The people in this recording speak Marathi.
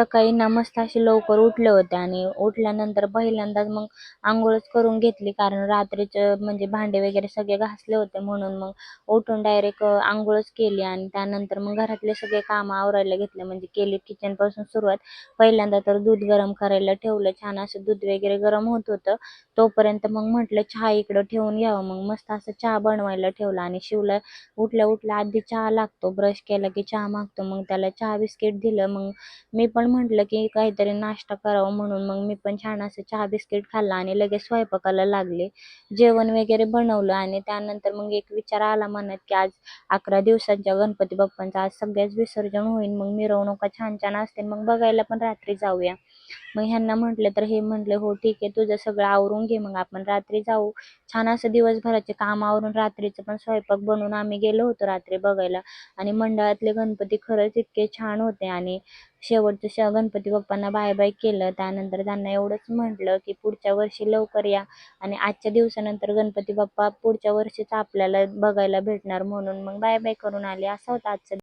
सकाळी ना मस्त असे लवकर उठले होते आणि उठल्यानंतर पहिल्यांदाच मग अंघोळच करून घेतली, कारण रात्रीचं म्हणजे भांडे वगैरे सगळे घासले होते म्हणून मग उठून डायरेक्ट अंघोळच केली. आणि त्यानंतर मग घरातले सगळे कामं आवरायला घेतले, म्हणजे केली किचन पासून सुरुवात. पहिल्यांदा तर दूध गरम करायला ठेवलं, छान असं दूध वगैरे गरम होत होतं तोपर्यंत मग म्हटलं चहा इकडं ठेवून घ्यावं. मग मस्त असं चहा बनवायला ठेवला आणि शिवला उठल्या उठल्या आधी चहा लागतो, ब्रश केला की चहा मागतो, मग त्याला चहा बिस्किट दिलं. मग मी पण म्हटलं की काहीतरी नाश्ता करावं म्हणून मग मी पण छान असं चहा बिस्किट खाल्ला आणि लगेच स्वयंपाकाला लागले. जेवण वगैरे बनवलं आणि त्यानंतर मग एक विचार आला मनात की आज 11 दिवसांच्या गणपती बाप्पांचं आज सगळ्याच विसर्जन होईल, मग मिरवणुका छान छान असतील, मग बघायला पण रात्री जाऊया. मग ह्यांना म्हटलं तर हे म्हटले हो ठीक आहे, तुझं सगळं आवरून घे, मग आपण रात्री जाऊ. छान असं दिवसभराचे काम आवरून रात्रीचं पण स्वयंपाक बनवून आम्ही गेलो होतो रात्री बघायला. आणि मंडळातले गणपती खरंच इतके छान होते. आणि शेवटचं गणपती बाप्पांना बाय बाय केलं. त्यानंतर त्यांना एवढंच म्हटलं की पुढच्या वर्षी लवकर या आणि आजच्या दिवसानंतर गणपती बाप्पा पुढच्या वर्षीच आपल्याला बघायला भेटणार, म्हणून मग बाय बाय करून आले. असा होता आजचा